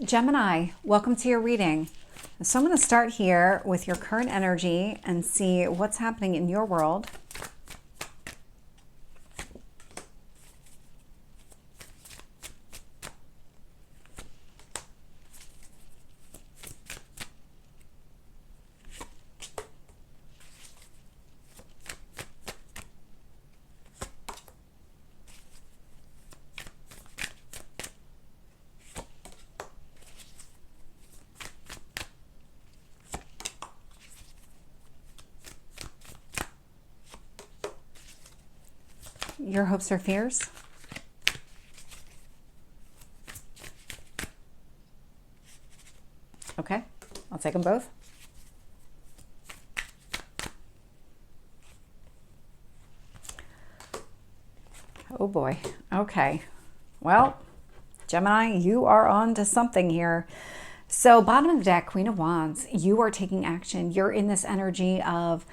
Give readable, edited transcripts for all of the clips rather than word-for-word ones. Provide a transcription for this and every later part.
Gemini, welcome to your reading. So I'm going to start here with your current energy and see what's happening in your world. Your hopes or fears. Okay, I'll take them both. Oh boy. Okay. Well, Gemini, you are on to something here. So bottom of the deck, Queen of Wands, you are taking action. You're in this energy of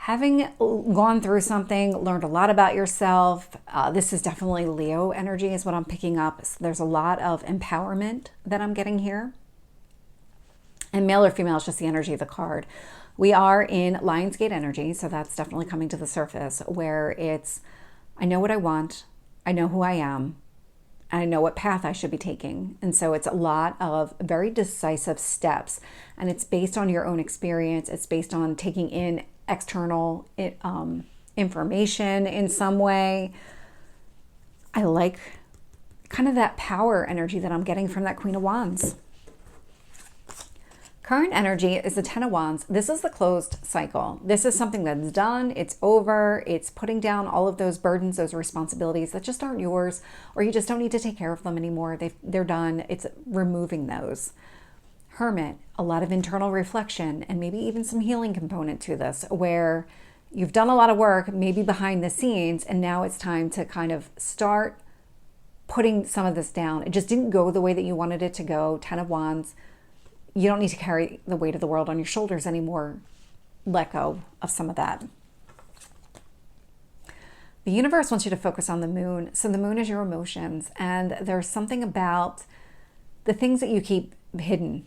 having gone through something, learned a lot about yourself. This is definitely Leo energy is what I'm picking up. So there's a lot of empowerment that I'm getting here. And male or female is just the energy of the card. We are in LionsGate energy, so that's definitely coming to the surface, where it's, I know what I want, I know who I am, and I know what path I should be taking. And so it's a lot of very decisive steps, and it's based on your own experience. It's based on taking in external information in some way. I like kind of that power energy that I'm getting from that Queen of Wands. Current energy is the Ten of Wands. This is the closed cycle. This is something that's done, it's over, it's putting down all of those burdens, those responsibilities that just aren't yours, or you just don't need to take care of them anymore. They're done. It's removing those. Hermit, a lot of internal reflection and maybe even some healing component to this, where you've done a lot of work, maybe behind the scenes, and now it's time to kind of start putting some of this down. It just didn't go the way that you wanted it to go. Ten of Wands. You don't need to carry the weight of the world on your shoulders anymore. Let go of some of that. The universe wants you to focus on the moon. So the moon is your emotions, and there's something about the things that you keep hidden.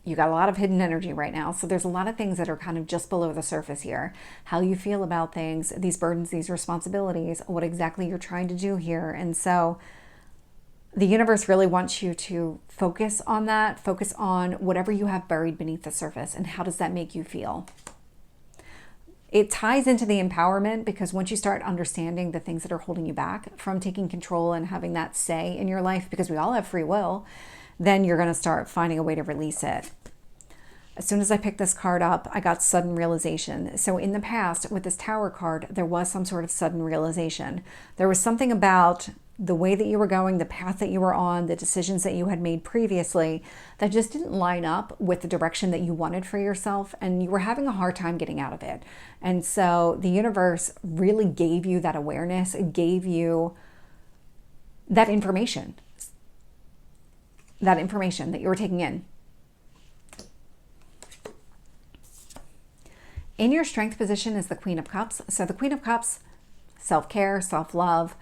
You got a lot of hidden energy right now. So there's a lot of things that are kind of just below the surface here. How you feel about things, these burdens, these responsibilities, what exactly you're trying to do here. And so the universe really wants you to focus on that, focus on whatever you have buried beneath the surface, and how does that make you feel? It ties into the empowerment, because once you start understanding the things that are holding you back from taking control and having that say in your life, because we all have free will, then you're going to start finding a way to release it. As soon as I picked this card up, I got sudden realization. So in the past, with this Tower card, there was some sort of sudden realization. There was something about the way that you were going, the path that you were on, the decisions that you had made previously that just didn't line up with the direction that you wanted for yourself, and you were having a hard time getting out of it. And so the universe really gave you that awareness. It gave you that information that you were taking in. In your strength position is the Queen of Cups. So the Queen of Cups, self-care, self-love.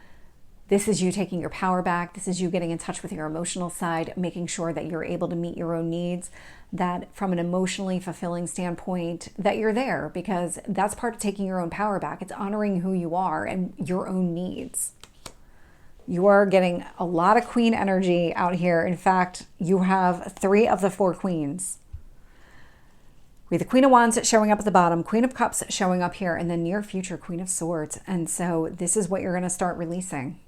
This is you taking your power back. This is you getting in touch with your emotional side, making sure that you're able to meet your own needs, that from an emotionally fulfilling standpoint, that you're there, because that's part of taking your own power back. It's honoring who you are and your own needs. You are getting a lot of queen energy out here. In fact, you have 3 of the 4 queens. We have the Queen of Wands showing up at the bottom, Queen of Cups showing up here, and then near future Queen of Swords. And so this is what you're going to start releasing.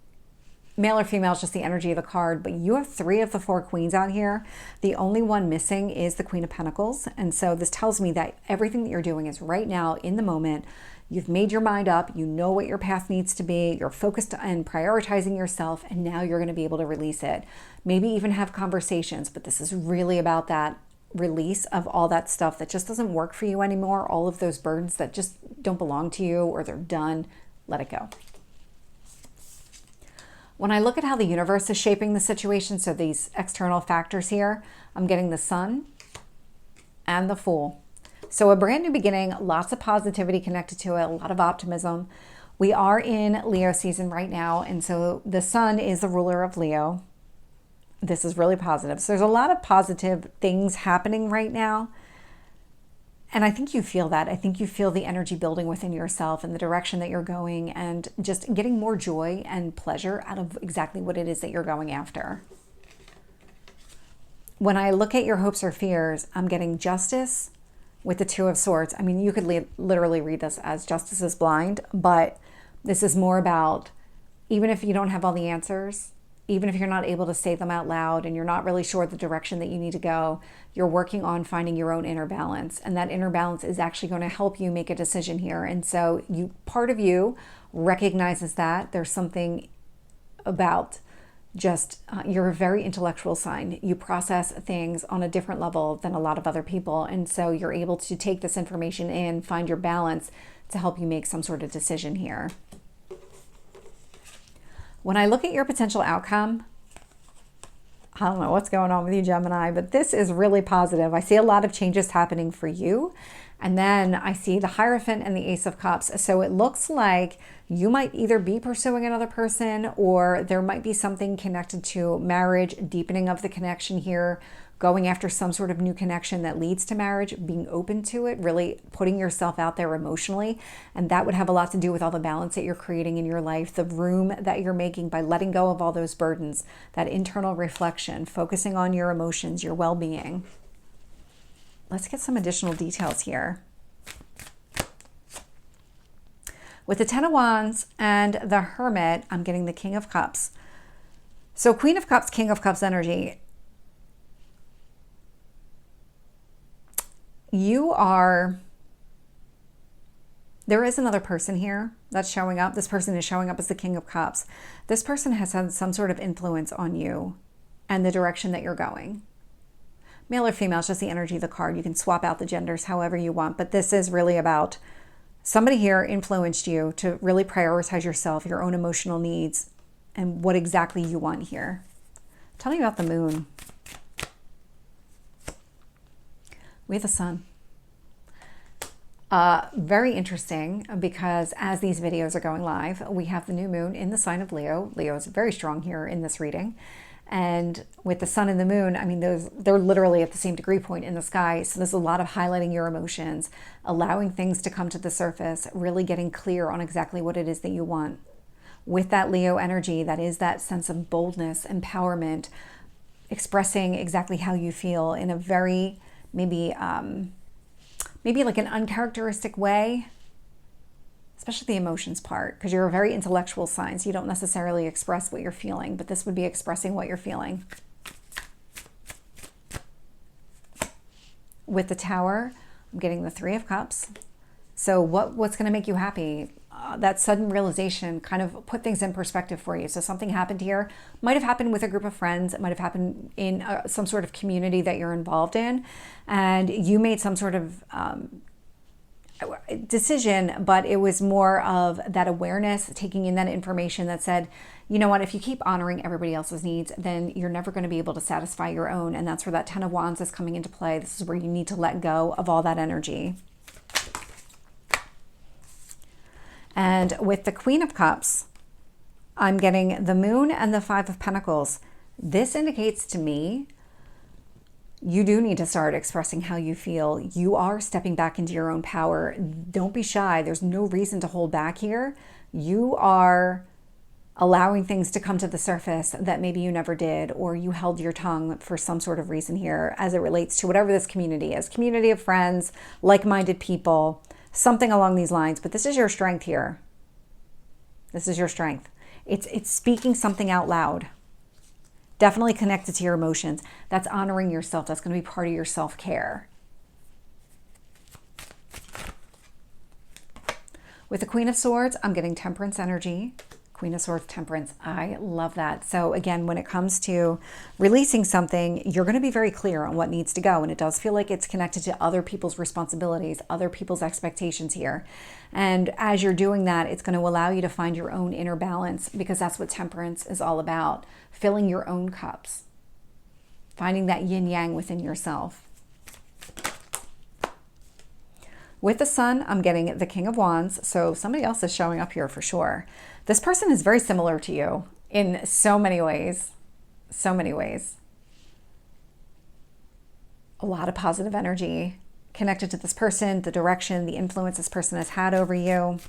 Male or female is just the energy of the card, but you have 3 of the 4 queens out here. The only one missing is the Queen of Pentacles. And so this tells me that everything that you're doing is right now in the moment. You've made your mind up. You know what your path needs to be. You're focused on prioritizing yourself, and now you're going to be able to release it. Maybe even have conversations, but this is really about that release of all that stuff that just doesn't work for you anymore. All of those burdens that just don't belong to you, or they're done. Let it go. When I look at how the universe is shaping the situation, so these external factors here, I'm getting the Sun and the Fool. So a brand new beginning, lots of positivity connected to it, a lot of optimism. We are in Leo season right now, and so the Sun is the ruler of Leo. This is really positive. So there's a lot of positive things happening right now. And I think you feel that. I think you feel the energy building within yourself and the direction that you're going, and just getting more joy and pleasure out of exactly what it is that you're going after. When I look at your hopes or fears, I'm getting justice with the Two of Swords. I mean, you could literally read this as justice is blind, but this is more about, even if you don't have all the answers, even if you're not able to say them out loud and you're not really sure the direction that you need to go, you're working on finding your own inner balance. And that inner balance is actually going to help you make a decision here. And so part of you recognizes that there's something about just, you're a very intellectual sign. You process things on a different level than a lot of other people. And so you're able to take this information in, find your balance to help you make some sort of decision here. When I look at your potential outcome, I don't know what's going on with you, Gemini, but this is really positive. I see a lot of changes happening for you. And then I see the Hierophant and the Ace of Cups. So it looks like you might either be pursuing another person, or there might be something connected to marriage, deepening of the connection here, going after some sort of new connection that leads to marriage, being open to it, really putting yourself out there emotionally. And that would have a lot to do with all the balance that you're creating in your life, the room that you're making by letting go of all those burdens, that internal reflection, focusing on your emotions, your well-being. Let's get some additional details here. With the Ten of Wands and the Hermit, I'm getting the King of Cups. So Queen of Cups, King of Cups energy. There is another person here that's showing up. This person is showing up as the King of Cups. This person has had some sort of influence on you and the direction that you're going. Male or female, it's just the energy of the card. You can swap out the genders however you want, but this is really about somebody here influenced you to really prioritize yourself, your own emotional needs, and what exactly you want here. Tell me about the Moon. We have the Sun. Very interesting, because as these videos are going live, we have the new moon in the sign of Leo. Leo is very strong here in this reading. And with the sun and the moon, I mean, they're literally at the same degree point in the sky. So there's a lot of highlighting your emotions, allowing things to come to the surface, really getting clear on exactly what it is that you want. With that Leo energy, that is that sense of boldness, empowerment, expressing exactly how you feel in a very, maybe like an uncharacteristic way, especially the emotions part, because you're a very intellectual sign, so you don't necessarily express what you're feeling, but this would be expressing what you're feeling. With the Tower, I'm getting the Three of Cups. So what's going to make you happy? That sudden realization kind of put things in perspective for you. So something happened here, might have happened with a group of friends, it might have happened in some sort of community that you're involved in, and you made some sort of decision, but it was more of that awareness, taking in that information that said, you know what, if you keep honoring everybody else's needs, then you're never going to be able to satisfy your own. And that's where that Ten of Wands is coming into play. This is where you need to let go of all that energy. And with the Queen of Cups, I'm getting the Moon and the Five of Pentacles. This indicates to me you do need to start expressing how you feel. You are stepping back into your own power. Don't be shy. There's no reason to hold back here. You are allowing things to come to the surface that maybe you never did, or you held your tongue for some sort of reason here as it relates to whatever this community is. Community of friends, like-minded people, something along these lines. But this is your strength here. This is your strength. It's speaking something out loud. Definitely connected to your emotions. That's honoring yourself. That's going to be part of your self-care. With the Queen of Swords, I'm getting Temperance energy. Queen of Swords, Temperance. I love that. So again, when it comes to releasing something, you're going to be very clear on what needs to go. And it does feel like it's connected to other people's responsibilities, other people's expectations here. And as you're doing that, it's going to allow you to find your own inner balance, because that's what Temperance is all about. Filling your own cups. Finding that yin yang within yourself. With the Sun, I'm getting the King of Wands. So somebody else is showing up here for sure. This person is very similar to you in so many ways. so many ways. A lot of positive energy connected to this person, the direction, the influence this person has had over you.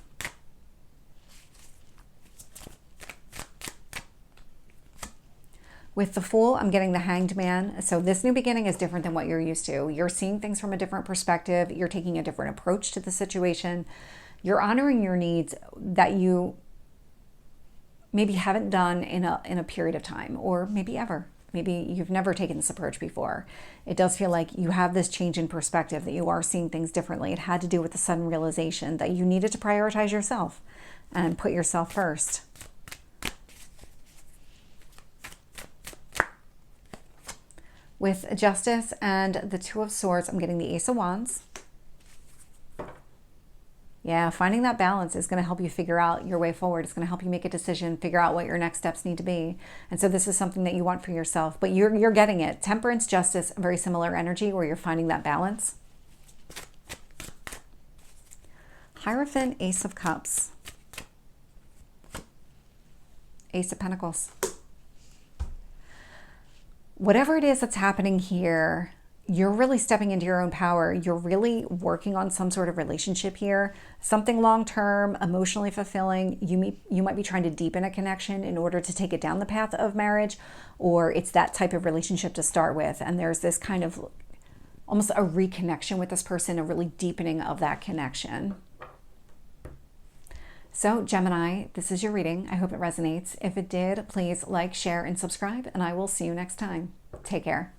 With the Fool, I'm getting the Hanged Man. So this new beginning is different than what you're used to. You're seeing things from a different perspective. You're taking a different approach to the situation. You're honoring your needs that you maybe haven't done in a period of time, or maybe ever. Maybe you've never taken this approach before. It does feel like you have this change in perspective, that you are seeing things differently. It had to do with the sudden realization that you needed to prioritize yourself and put yourself first. With Justice and the Two of Swords, I'm getting the Ace of Wands. Yeah, finding that balance is going to help you figure out your way forward. It's going to help you make a decision, figure out what your next steps need to be. And so this is something that you want for yourself, but you're getting it. Temperance, Justice, very similar energy where you're finding that balance. Hierophant, Ace of Cups. Ace of Pentacles. Whatever it is that's happening here, you're really stepping into your own power. You're really working on some sort of relationship here, something long-term, emotionally fulfilling. You might be trying to deepen a connection in order to take it down the path of marriage, or it's that type of relationship to start with. And there's this kind of almost a reconnection with this person, a really deepening of that connection. So Gemini, this is your reading. I hope it resonates. If it did, please like, share, and subscribe, and I will see you next time. Take care.